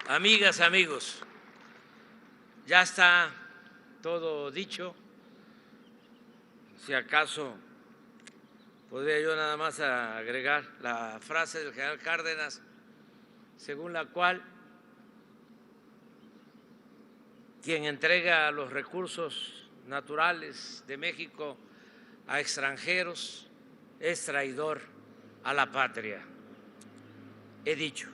Amigas, amigos, ya está todo dicho. Si acaso podría yo nada más agregar la frase del general Cárdenas, según la cual quien entrega los recursos naturales de México a extranjeros es traidor a la patria. He dicho.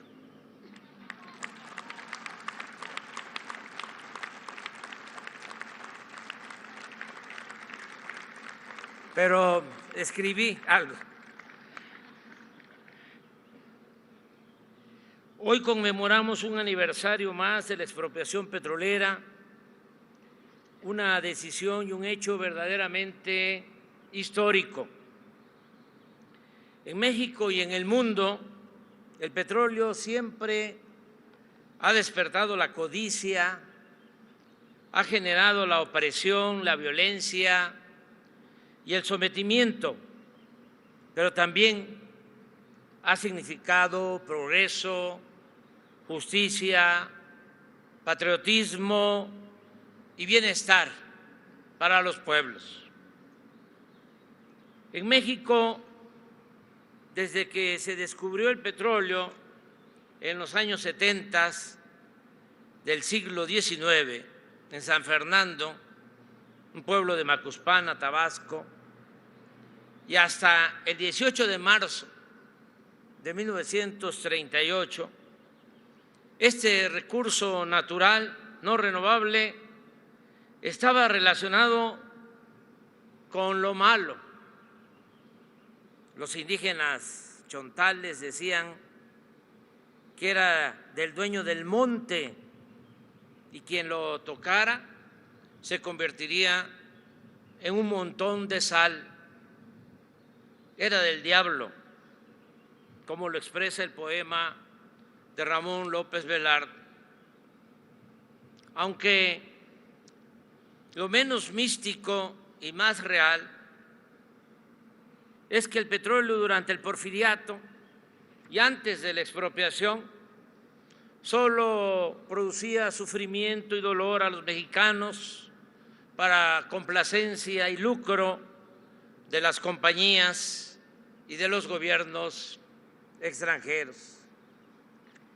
Pero escribí algo. Hoy conmemoramos un aniversario más de la expropiación petrolera, una decisión y un hecho verdaderamente histórico. En México y en el mundo, el petróleo siempre ha despertado la codicia, ha generado la opresión, la violencia y el sometimiento, pero también ha significado progreso, justicia, patriotismo y bienestar para los pueblos. En México, desde que se descubrió el petróleo en los años 70 del siglo XIX, en San Fernando, un pueblo de Macuspana, Tabasco, y hasta el 18 de marzo de 1938, este recurso natural no renovable estaba relacionado con lo malo. Los indígenas chontales decían que era del dueño del monte y quien lo tocara se convertiría en un montón de sal. Era del diablo, como lo expresa el poema de Ramón López Velarde. Aunque lo menos místico y más real es que el petróleo durante el Porfiriato y antes de la expropiación solo producía sufrimiento y dolor a los mexicanos para complacencia y lucro de las compañías y de los gobiernos extranjeros.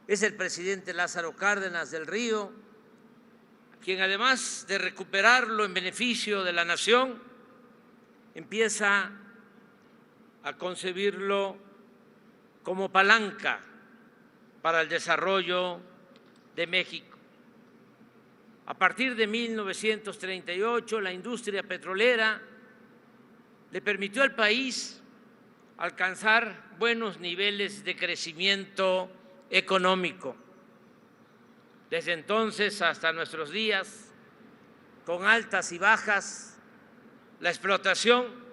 Es el presidente Lázaro Cárdenas del Río quien, además de recuperarlo en beneficio de la nación, empieza a concebirlo como palanca para el desarrollo de México. A partir de 1938, la industria petrolera le permitió al país alcanzar buenos niveles de crecimiento económico. Desde entonces hasta nuestros días, con altas y bajas, la explotación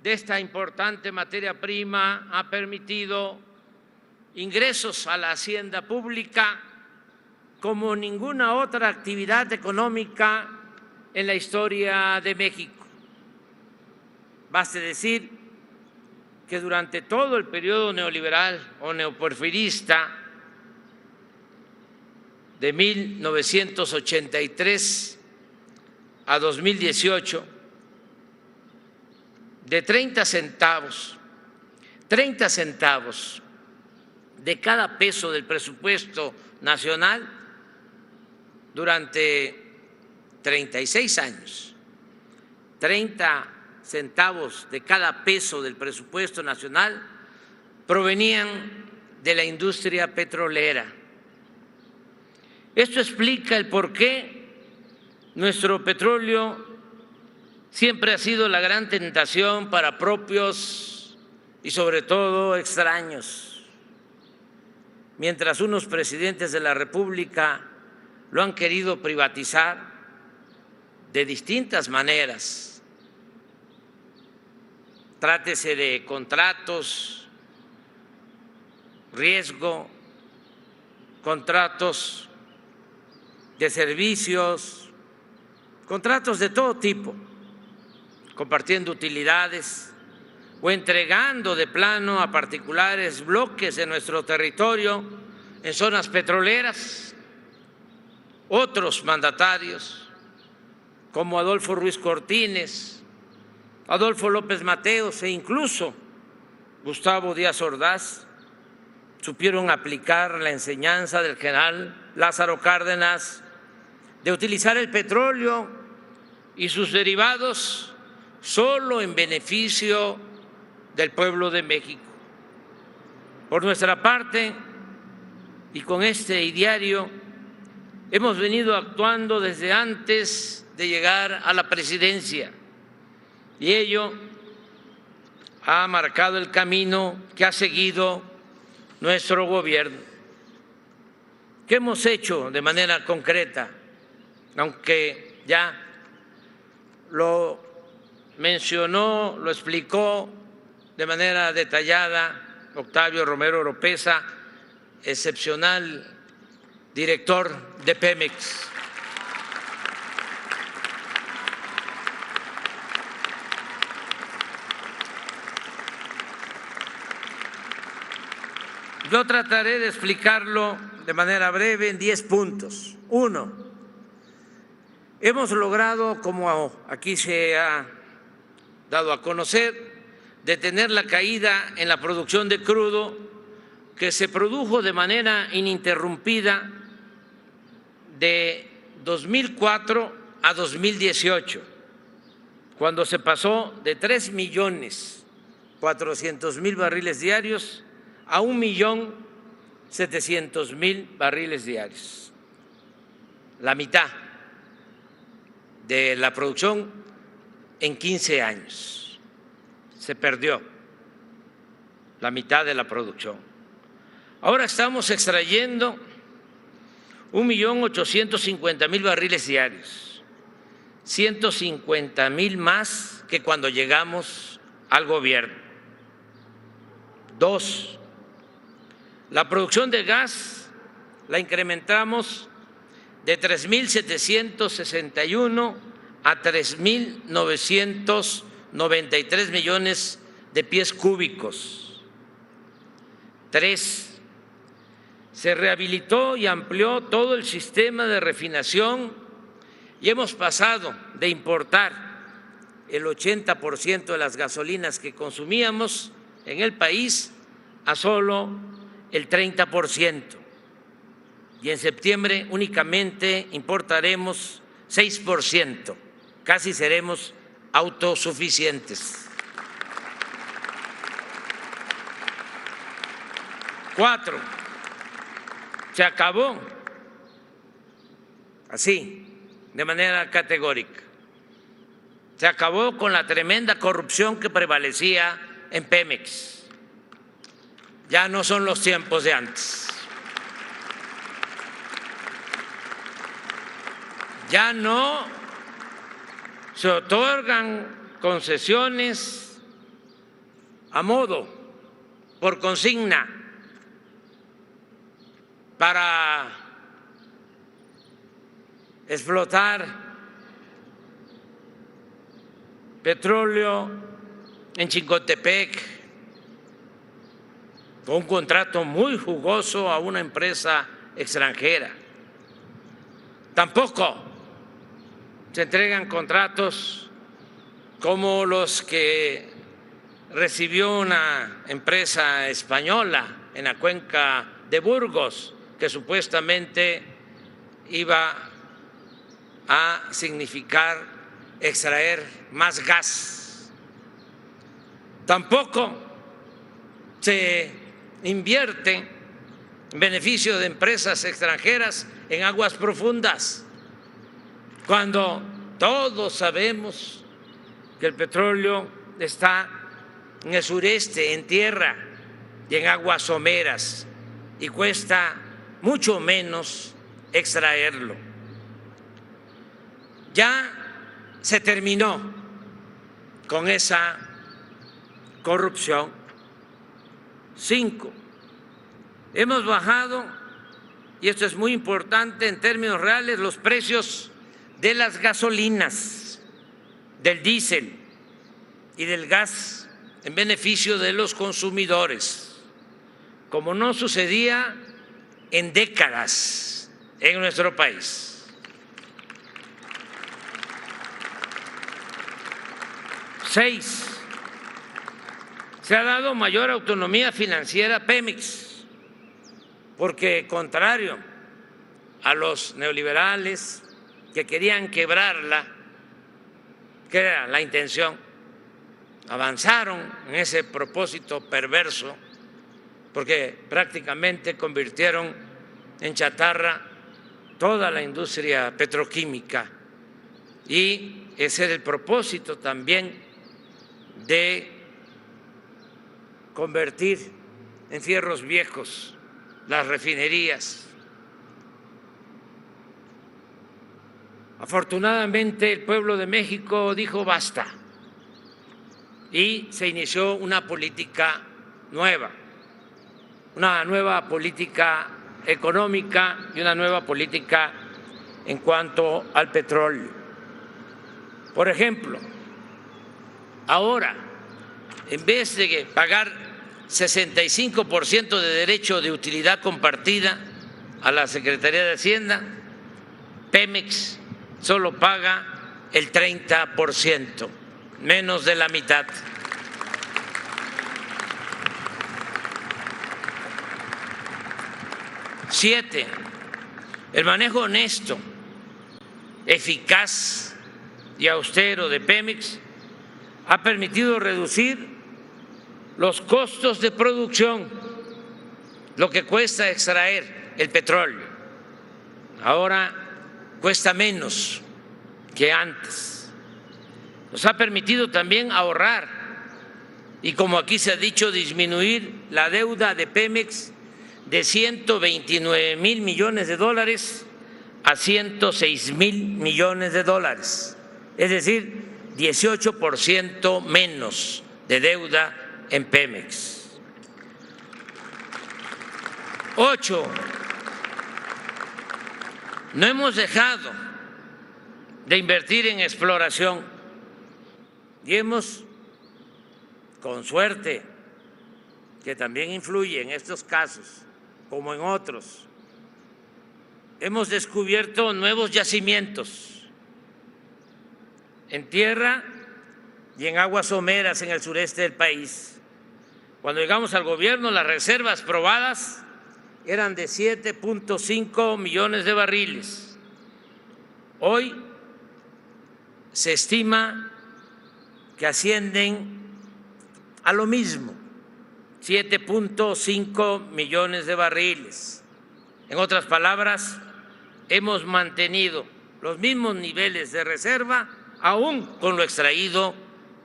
de esta importante materia prima ha permitido ingresos a la hacienda pública como ninguna otra actividad económica en la historia de México. Baste decir que durante todo el periodo neoliberal o neoporfirista de 1983 a 2018, de 30 centavos de cada peso del presupuesto nacional durante 36 años, 30 centavos de cada peso del presupuesto nacional provenían de la industria petrolera. Esto explica el por qué nuestro petróleo siempre ha sido la gran tentación para propios y sobre todo extraños. Mientras unos presidentes de la República lo han querido privatizar de distintas maneras, trátese de contratos, riesgo, contratos de servicios, contratos de todo tipo, compartiendo utilidades, o entregando de plano a particulares bloques de nuestro territorio en zonas petroleras. Otros mandatarios, como Adolfo Ruiz Cortines, Adolfo López Mateos e incluso Gustavo Díaz Ordaz, supieron aplicar la enseñanza del general Lázaro Cárdenas de utilizar el petróleo y sus derivados solo en beneficio del pueblo de México. Por nuestra parte, y con este ideario, hemos venido actuando desde antes de llegar a la presidencia, y ello ha marcado el camino que ha seguido nuestro gobierno. ¿Qué hemos hecho de manera concreta? Aunque ya lo mencionó, lo explicó de manera detallada Octavio Romero Oropeza, excepcional director de Pemex. Yo trataré de explicarlo de manera breve en 10 puntos. 1. Hemos logrado, como aquí se ha dado a conocer, detener la caída en la producción de crudo que se produjo de manera ininterrumpida de 2004 a 2018, cuando se pasó de 3.400.000 barriles diarios a 1.700.000 barriles diarios, la mitad de la producción en 15 años. Se perdió la mitad de la producción. Ahora estamos extrayendo 1.850.000 barriles diarios, 150.000 más que cuando llegamos al gobierno. 2. La producción de gas la incrementamos de 3.761 a 3.993 millones de pies cúbicos. 3. Se rehabilitó y amplió todo el sistema de refinación y hemos pasado de importar el 80% de las gasolinas que consumíamos en el país a solo el 30%. Y en septiembre únicamente importaremos 6%, casi seremos autosuficientes. 4. Se acabó, así, de manera categórica, se acabó con la tremenda corrupción que prevalecía en Pemex. Ya no son los tiempos de antes. Ya no se otorgan concesiones a modo, por consigna, para explotar petróleo en Chicontepec con un contrato muy jugoso a una empresa extranjera. Tampoco se entregan contratos como los que recibió una empresa española en la cuenca de Burgos, que supuestamente iba a significar extraer más gas. Tampoco se invierte en beneficio de empresas extranjeras en aguas profundas, cuando todos sabemos que el petróleo está en el sureste, en tierra y en aguas someras, y cuesta mucho menos extraerlo. Ya se terminó con esa corrupción. 5. Hemos bajado, y esto es muy importante en términos reales, los precios de las gasolinas, del diésel y del gas en beneficio de los consumidores, como no sucedía en décadas en nuestro país. 6. Se ha dado mayor autonomía financiera a Pemex, porque contrario a los neoliberales que querían quebrarla, que era la intención, avanzaron en ese propósito perverso, porque prácticamente convirtieron en chatarra toda la industria petroquímica, y ese era el propósito también de convertir en fierros viejos las refinerías. Afortunadamente el pueblo de México dijo basta y se inició una política nueva, una nueva política económica y una nueva política en cuanto al petróleo. Por ejemplo, ahora, en vez de pagar 65% de derecho de utilidad compartida a la Secretaría de Hacienda, Pemex solo paga el 30%, menos de la mitad. Siete, el manejo honesto, eficaz y austero de Pemex ha permitido reducir los costos de producción, lo que cuesta extraer el petróleo. Ahora cuesta menos que antes. Nos ha permitido también ahorrar y, como aquí se ha dicho, disminuir la deuda de Pemex de 129,000 millones de dólares a 106,000 millones de dólares, es decir, 18% menos de deuda en Pemex. 8. No hemos dejado de invertir en exploración y hemos, con suerte, que también influye en estos casos como en otros, hemos descubierto nuevos yacimientos en tierra y en aguas someras en el sureste del país. Cuando llegamos al gobierno, las reservas probadas eran de 7.5 millones de barriles. Hoy se estima que ascienden a lo mismo, 7.5 millones de barriles. En otras palabras, hemos mantenido los mismos niveles de reserva aún con lo extraído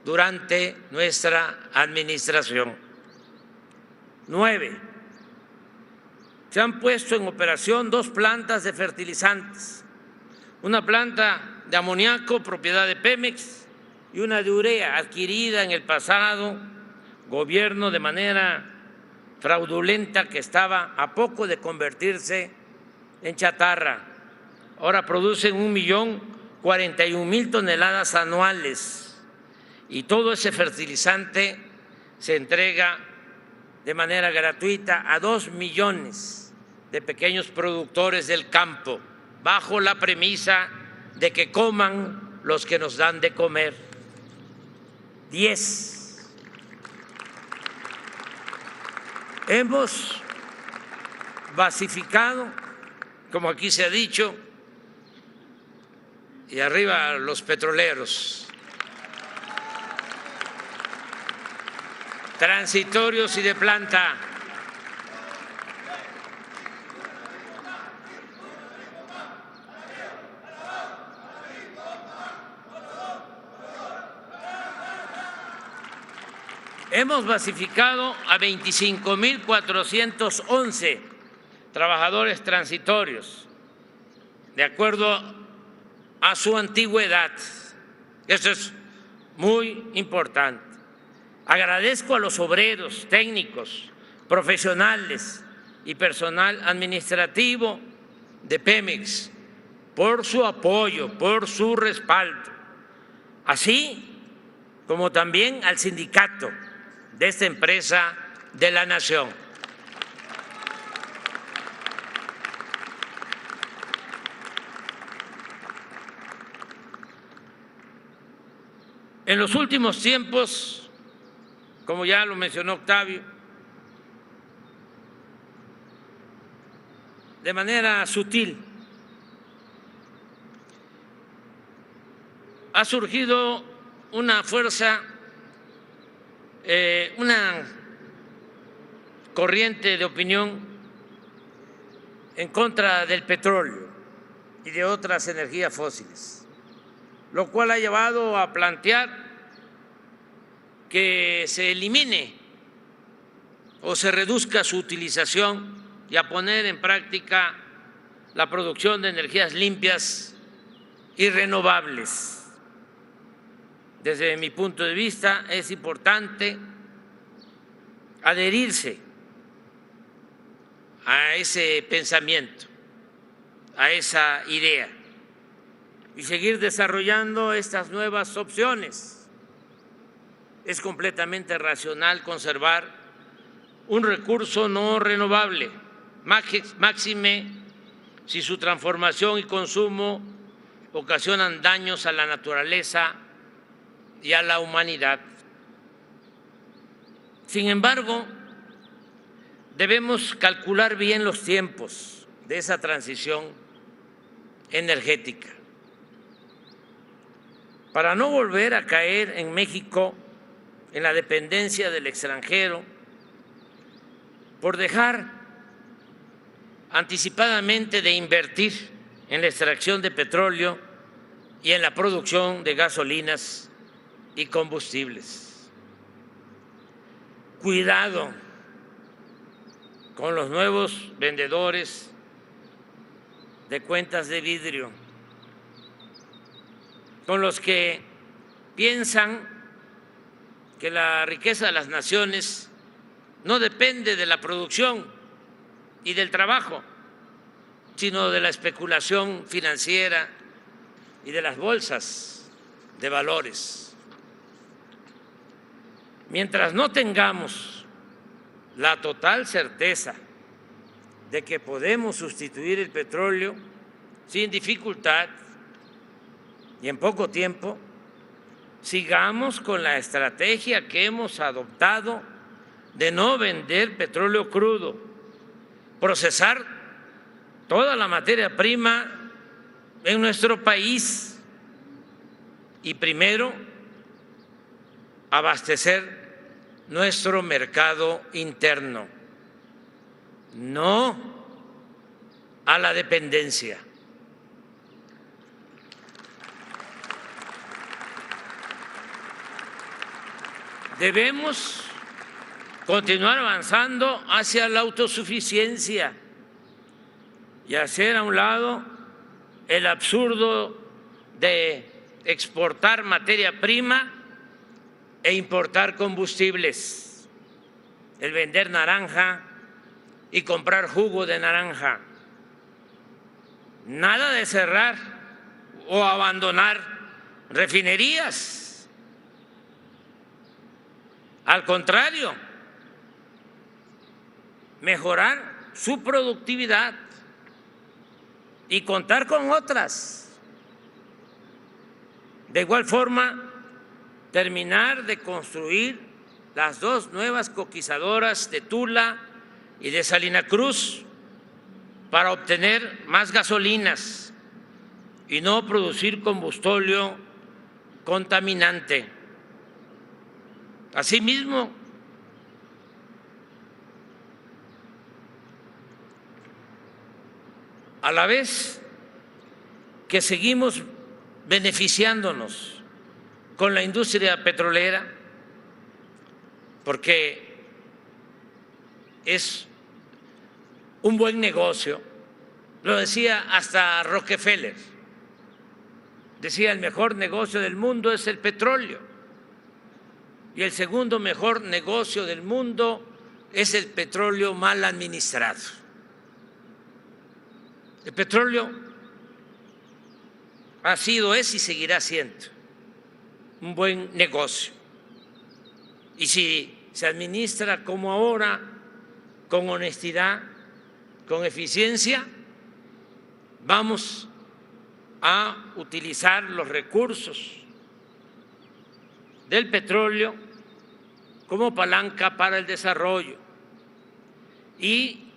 durante nuestra administración. 9. Se han puesto en operación 2 plantas de fertilizantes, una planta de amoníaco propiedad de Pemex y una de urea adquirida en el pasado gobierno de manera fraudulenta, que estaba a poco de convertirse en chatarra. Ahora producen 1.041.000 toneladas anuales y todo ese fertilizante se entrega de manera gratuita a 2 millones de pequeños productores del campo, bajo la premisa de que coman los que nos dan de comer. 10. Hemos basificado, como aquí se ha dicho, y arriba los petroleros, transitorios y de planta. Hemos basificado a 25.411 trabajadores transitorios, de acuerdo a su antigüedad. Eso es muy importante. Agradezco a los obreros, técnicos, profesionales y personal administrativo de Pemex por su apoyo, por su respaldo, así como también al sindicato de esta empresa de la nación. En los últimos tiempos, como ya lo mencionó Octavio, de manera sutil, ha surgido una fuerza, una corriente de opinión en contra del petróleo y de otras energías fósiles, lo cual ha llevado a plantear que se elimine o se reduzca su utilización y a poner en práctica la producción de energías limpias y renovables. Desde mi punto de vista, es importante adherirse a ese pensamiento, a esa idea y seguir desarrollando estas nuevas opciones. Es completamente racional conservar un recurso no renovable, máxime si su transformación y consumo ocasionan daños a la naturaleza y a la humanidad. Sin embargo, debemos calcular bien los tiempos de esa transición energética para no volver a caer en México en la dependencia del extranjero por dejar anticipadamente de invertir en la extracción de petróleo y en la producción de gasolinas y combustibles. Cuidado con los nuevos vendedores de cuentas de vidrio, con los que piensan que la riqueza de las naciones no depende de la producción y del trabajo, sino de la especulación financiera y de las bolsas de valores. Mientras no tengamos la total certeza de que podemos sustituir el petróleo sin dificultad y en poco tiempo, sigamos con la estrategia que hemos adoptado de no vender petróleo crudo, procesar toda la materia prima en nuestro país y primero abastecer nuestro mercado interno, no a la dependencia. Debemos continuar avanzando hacia la autosuficiencia y hacer a un lado el absurdo de exportar materia prima e importar combustibles, el vender naranja y comprar jugo de naranja. Nada de cerrar o abandonar refinerías. Al contrario, mejorar su productividad y contar con otras. De igual forma, terminar de construir las dos nuevas coquizadoras de Tula y de Salina Cruz para obtener más gasolinas y no producir combustible contaminante. Asimismo, a la vez que seguimos beneficiándonos con la industria petrolera, porque es un buen negocio, lo decía hasta Rockefeller, decía el mejor negocio del mundo es el petróleo y el segundo mejor negocio del mundo es el petróleo mal administrado. El petróleo ha sido, es y seguirá siendo un buen negocio. Y si se administra como ahora, con honestidad, con eficiencia, vamos a utilizar los recursos del petróleo como palanca para el desarrollo y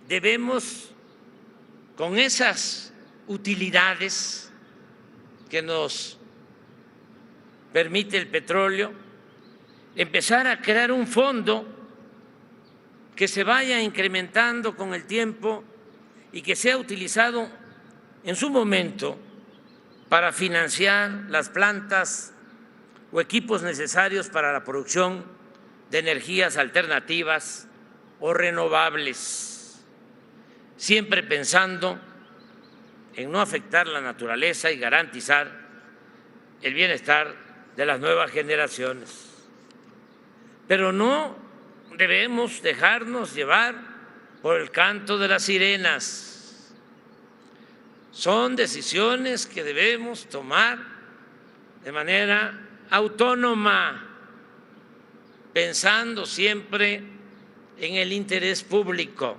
debemos, con esas utilidades que nos permite el petróleo, empezar a crear un fondo que se vaya incrementando con el tiempo y que sea utilizado en su momento para financiar las plantas o equipos necesarios para la producción de energías alternativas o renovables, siempre pensando en no afectar la naturaleza y garantizar el bienestar de las nuevas generaciones. Pero no debemos dejarnos llevar por el canto de las sirenas. Son decisiones que debemos tomar de manera autónoma, pensando siempre en el interés público.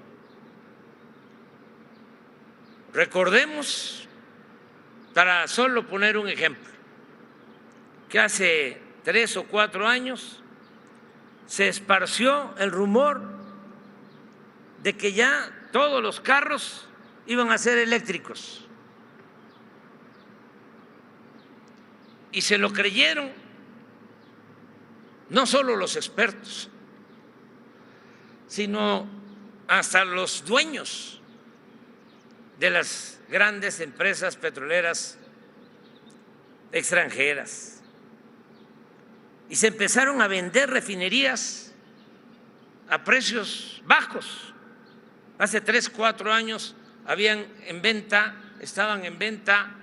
Recordemos, para solo poner un ejemplo, que hace 3 o 4 años se esparció el rumor de que ya todos los carros iban a ser eléctricos. Y se lo creyeron no solo los expertos, sino hasta los dueños de las grandes empresas petroleras extranjeras. Y se empezaron a vender refinerías a precios bajos. Hace 3, 4 años estaban en venta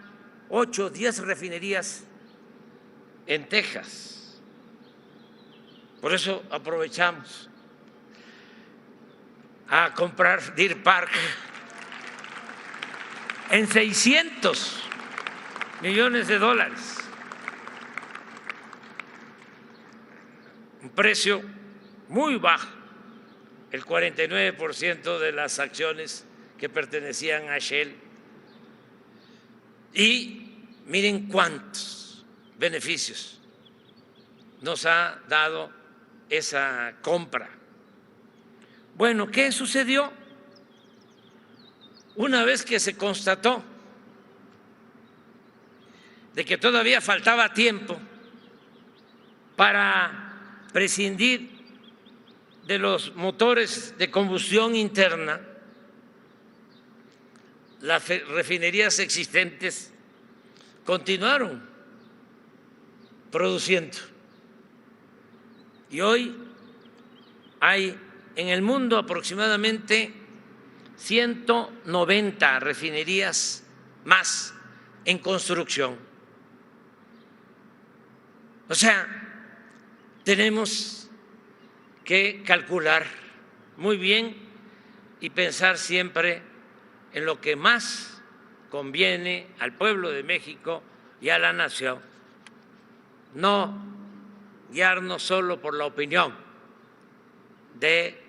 8, 10 refinerías en Texas. Por eso aprovechamos a comprar Deer Park en $600 millones, un precio muy bajo, el 49% de las acciones que pertenecían a Shell. Y miren cuántos beneficios nos ha dado esa compra. Bueno, ¿qué sucedió? Una vez que se constató de que todavía faltaba tiempo para prescindir de los motores de combustión interna, las refinerías existentes continuaron produciendo. Y hoy hay en el mundo aproximadamente 190 refinerías más en construcción. O sea, tenemos que calcular muy bien y pensar siempre en lo que más conviene al pueblo de México y a la nación. No guiarnos solo por la opinión de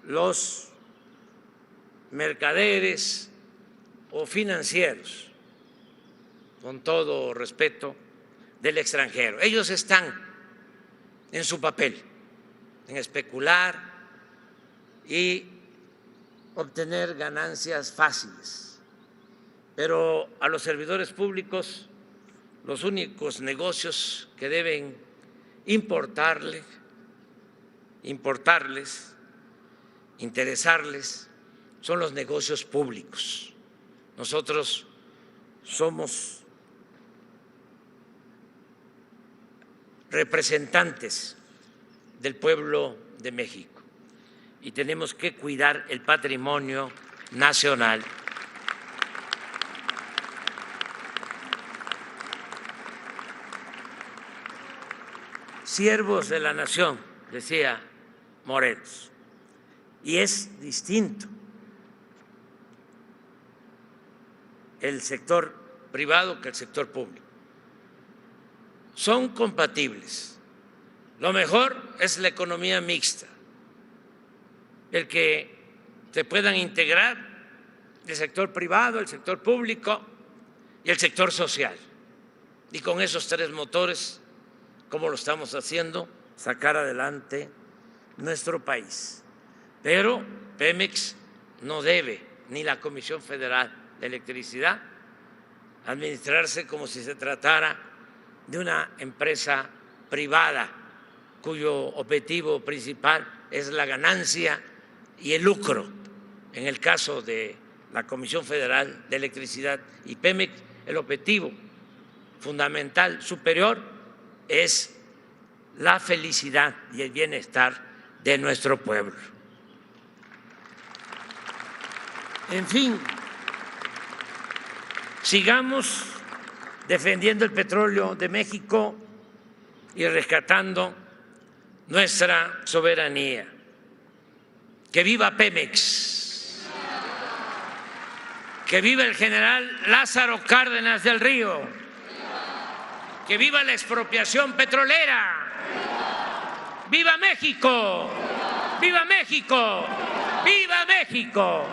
los mercaderes o financieros, con todo respeto, del extranjero. Ellos están en su papel, en especular y obtener ganancias fáciles. Pero a los servidores públicos, los únicos negocios que deben interesarles, son los negocios públicos. Nosotros somos representantes del pueblo de México y tenemos que cuidar el patrimonio nacional. Siervos de la nación, decía Morelos, y es distinto el sector privado que el sector público. Son compatibles. Lo mejor es la economía mixta, el que se puedan integrar el sector privado, el sector público y el sector social. Y con esos tres motores, como lo estamos haciendo, sacar adelante nuestro país. Pero Pemex no debe, ni la Comisión Federal de Electricidad, administrarse como si se tratara de una empresa privada cuyo objetivo principal es la ganancia y el lucro. En el caso de la Comisión Federal de Electricidad y Pemex, el objetivo fundamental superior es la felicidad y el bienestar de nuestro pueblo. En fin, sigamos defendiendo el petróleo de México y rescatando nuestra soberanía. ¡Que viva Pemex! ¡Que viva el general Lázaro Cárdenas del Río! ¡Que viva la expropiación petrolera! ¡Viva México! ¡Viva México! ¡Viva México!